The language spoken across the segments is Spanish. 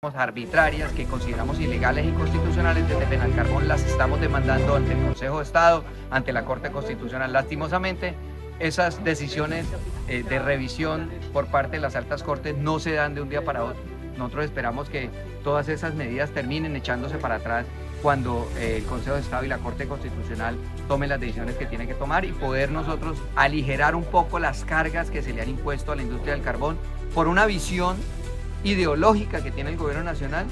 arbitrarias que consideramos ilegales e inconstitucionales desde Penalcarbón las estamos demandando ante el Consejo de Estado, ante la Corte Constitucional. Lastimosamente, esas decisiones de revisión por parte de las altas cortes no se dan de un día para otro. Nosotros esperamos que todas esas medidas terminen echándose para atrás cuando el Consejo de Estado y la Corte Constitucional tomen las decisiones que tienen que tomar y poder nosotros aligerar un poco las cargas que se le han impuesto a la industria del carbón por una visión ideológica que tiene el gobierno nacional,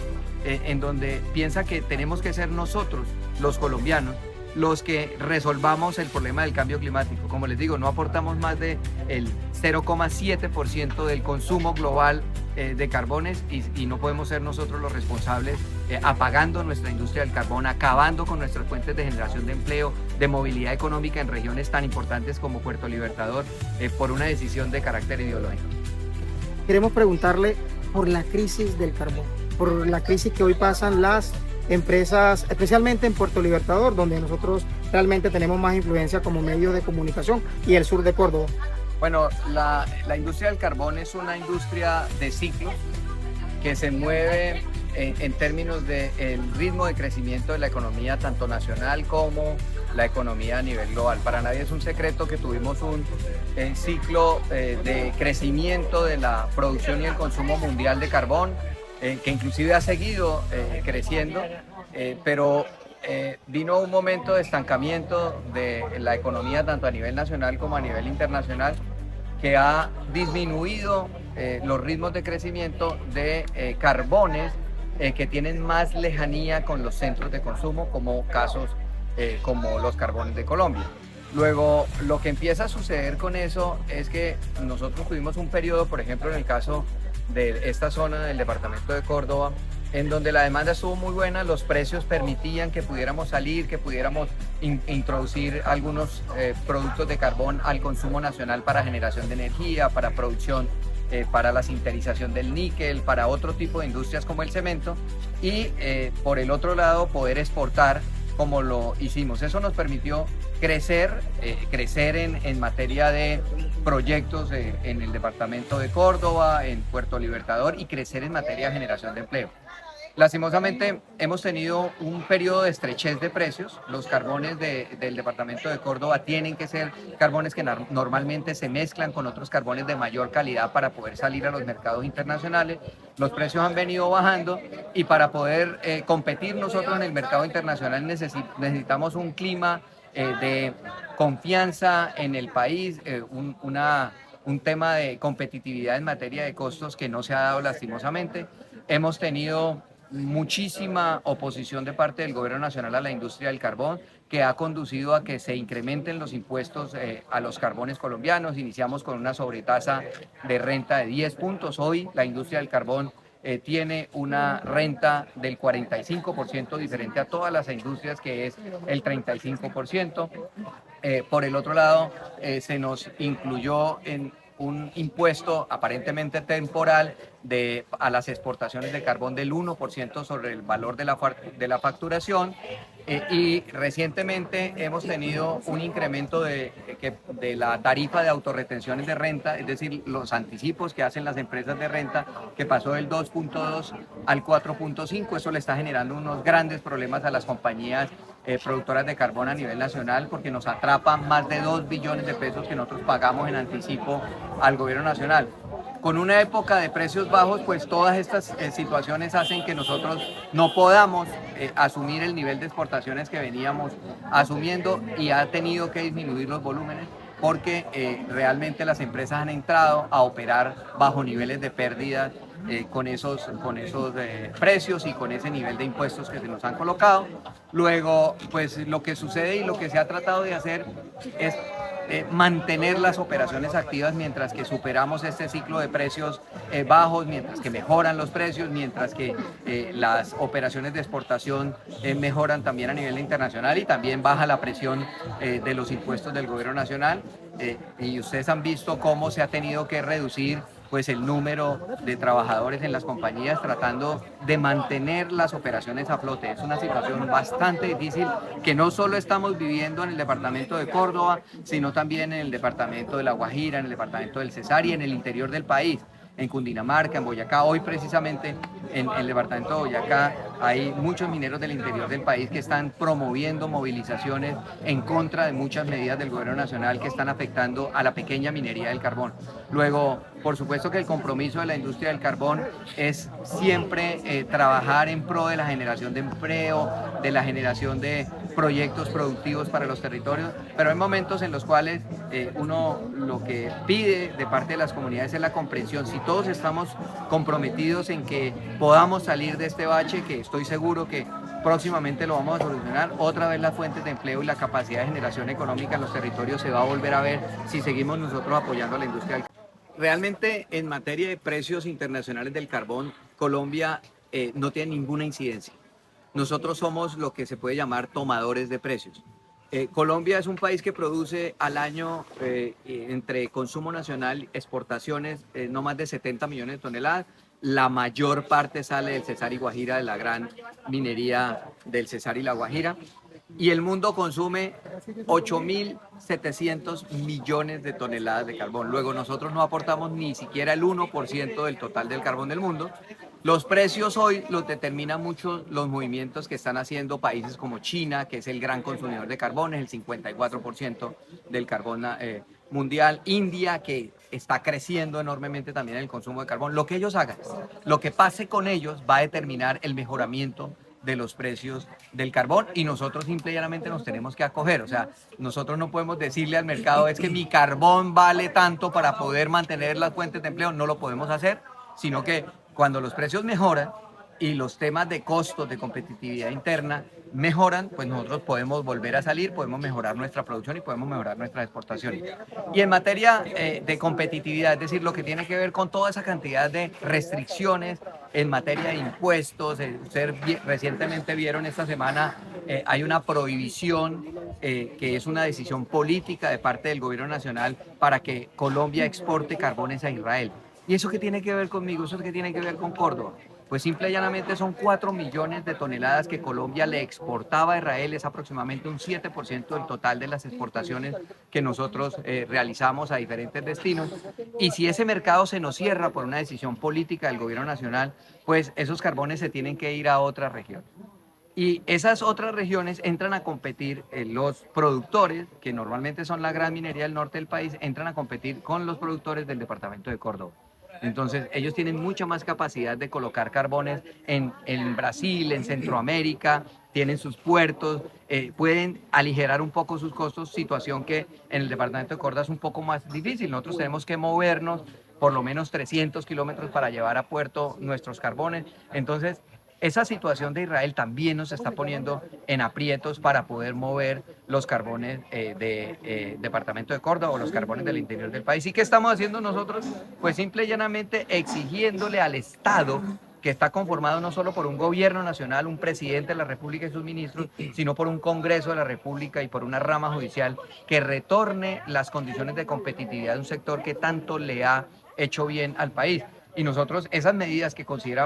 en donde piensa que tenemos que ser nosotros, los colombianos, los que resolvamos el problema del cambio climático. Como les digo, no aportamos más del 0,7% del consumo global de carbones y no podemos ser nosotros los responsables apagando nuestra industria del carbón, acabando con nuestras fuentes de generación de empleo, de movilidad económica en regiones tan importantes como Puerto Libertador, por una decisión de carácter ideológico. Queremos preguntarle por la crisis del carbón, por la crisis que hoy pasan las empresas, especialmente en Puerto Libertador, donde nosotros realmente tenemos más influencia como medio de comunicación, y el sur de Córdoba. Bueno, la industria del carbón es una industria de ciclos que se mueve en términos del ritmo de crecimiento de la economía, tanto nacional como la economía a nivel global. Para nadie es un secreto que tuvimos un ciclo de crecimiento de la producción y el consumo mundial de carbón, que inclusive ha seguido creciendo, pero vino un momento de estancamiento de la economía tanto a nivel nacional como a nivel internacional, que ha disminuido los ritmos de crecimiento de carbones que tienen más lejanía con los centros de consumo, como casos como los carbones de Colombia. Luego, lo que empieza a suceder con eso es que nosotros tuvimos un periodo, por ejemplo, en el caso de esta zona del departamento de Córdoba, en donde la demanda estuvo muy buena, los precios permitían que pudiéramos salir, que pudiéramos introducir algunos productos de carbón al consumo nacional para generación de energía, para producción, para la sinterización del níquel, para otro tipo de industrias como el cemento, y por el otro lado poder exportar como lo hicimos. Eso nos permitió crecer en materia de proyectos en el departamento de Córdoba, en Puerto Libertador, y crecer en materia de generación de empleo. Lastimosamente hemos tenido un periodo de estrechez de precios. Los carbones del departamento de Córdoba tienen que ser carbones que normalmente se mezclan con otros carbones de mayor calidad para poder salir a los mercados internacionales. Los precios han venido bajando y para poder competir nosotros en el mercado internacional necesitamos un clima de confianza en el país, un tema de competitividad en materia de costos que no se ha dado lastimosamente. Hemos tenido muchísima oposición de parte del gobierno nacional a la industria del carbón, que ha conducido a que se incrementen los impuestos a los carbones colombianos. Iniciamos con una sobretasa de renta de 10 puntos. Hoy la industria del carbón tiene una renta del 45% diferente a todas las industrias, que es el 35%. Por el otro lado, se nos incluyó en un impuesto aparentemente temporal a las exportaciones de carbón del 1% sobre el valor de la facturación, y recientemente hemos tenido un incremento de la tarifa de autorretenciones de renta, es decir, los anticipos que hacen las empresas de renta, que pasó del 2.2 al 4.5. Eso le está generando unos grandes problemas a las compañías productoras de carbón a nivel nacional, porque nos atrapan más de 2 billones de pesos que nosotros pagamos en anticipo al gobierno nacional. Con una época de precios bajos, pues todas estas situaciones hacen que nosotros no podamos asumir el nivel de exportaciones que veníamos asumiendo, y ha tenido que disminuir los volúmenes porque realmente las empresas han entrado a operar bajo niveles de pérdida con esos precios y con ese nivel de impuestos que se nos han colocado. Luego, pues lo que sucede y lo que se ha tratado de hacer es mantener las operaciones activas mientras que superamos este ciclo de precios bajos, mientras que mejoran los precios, mientras que las operaciones de exportación mejoran también a nivel internacional, y también baja la presión de los impuestos del gobierno nacional. Y ustedes han visto cómo se ha tenido que reducir pues el número de trabajadores en las compañías, tratando de mantener las operaciones a flote. Es una situación bastante difícil que no solo estamos viviendo en el departamento de Córdoba, sino también en el departamento de La Guajira, en el departamento del Cesar y en el interior del país. en Cundinamarca, en Boyacá. Hoy precisamente en el departamento de Boyacá hay muchos mineros del interior del país que están promoviendo movilizaciones en contra de muchas medidas del gobierno nacional que están afectando a la pequeña minería del carbón. Luego, por supuesto que el compromiso de la industria del carbón es siempre trabajar en pro de la generación de empleo, de la generación de proyectos productivos para los territorios, pero hay momentos en los cuales uno lo que pide de parte de las comunidades es la comprensión. Si todos estamos comprometidos en que podamos salir de este bache, que estoy seguro que próximamente lo vamos a solucionar, otra vez las fuentes de empleo y la capacidad de generación económica en los territorios se va a volver a ver si seguimos nosotros apoyando a la industria del carbón. Realmente en materia de precios internacionales del carbón, Colombia no tiene ninguna incidencia. Nosotros somos lo que se puede llamar tomadores de precios. Colombia es un país que produce al año entre consumo nacional y exportaciones no más de 70 millones de toneladas. La mayor parte sale del Cesar y Guajira, de la gran minería del Cesar y la Guajira. Y el mundo consume 8.700 millones de toneladas de carbón. Luego nosotros no aportamos ni siquiera el 1% del total del carbón del mundo. Los precios hoy los determinan mucho los movimientos que están haciendo países como China, que es el gran consumidor de carbón, es el 54% del carbón mundial. India, que está creciendo enormemente también en el consumo de carbón. Lo que ellos hagan, lo que pase con ellos va a determinar el mejoramiento de los precios del carbón y nosotros simple y llanamente nos tenemos que acoger. O sea, nosotros no podemos decirle al mercado es que mi carbón vale tanto para poder mantener las fuentes de empleo, no lo podemos hacer, sino que cuando los precios mejoran y los temas de costos, de competitividad interna mejoran, pues nosotros podemos volver a salir, podemos mejorar nuestra producción y podemos mejorar nuestras exportaciones. Y en materia de competitividad, es decir, lo que tiene que ver con toda esa cantidad de restricciones en materia de impuestos, ustedes recientemente vieron esta semana, hay una prohibición que es una decisión política de parte del gobierno nacional para que Colombia exporte carbones a Israel. ¿Y eso qué tiene que ver conmigo? ¿Eso qué tiene que ver con Córdoba? Pues simple y llanamente son 4 millones de toneladas que Colombia le exportaba a Israel, es aproximadamente un 7% del total de las exportaciones que nosotros realizamos a diferentes destinos. Y si ese mercado se nos cierra por una decisión política del gobierno nacional, pues esos carbones se tienen que ir a otra región. Y esas otras regiones entran a competir, los productores, que normalmente son la gran minería del norte del país, entran a competir con los productores del departamento de Córdoba. Entonces ellos tienen mucha más capacidad de colocar carbones en Brasil, en Centroamérica, tienen sus puertos, pueden aligerar un poco sus costos, situación que en el departamento de Córdoba es un poco más difícil. Nosotros tenemos que movernos por lo menos 300 kilómetros para llevar a puerto nuestros carbones. Entonces, esa situación de Israel también nos está poniendo en aprietos para poder mover los carbones del departamento de Córdoba o los carbones del interior del país. ¿Y qué estamos haciendo nosotros? Pues simple y llanamente exigiéndole al Estado, que está conformado no solo por un gobierno nacional, un presidente de la República y sus ministros, sino por un Congreso de la República y por una rama judicial que retorne las condiciones de competitividad de un sector que tanto le ha hecho bien al país. Y nosotros esas medidas que consideramos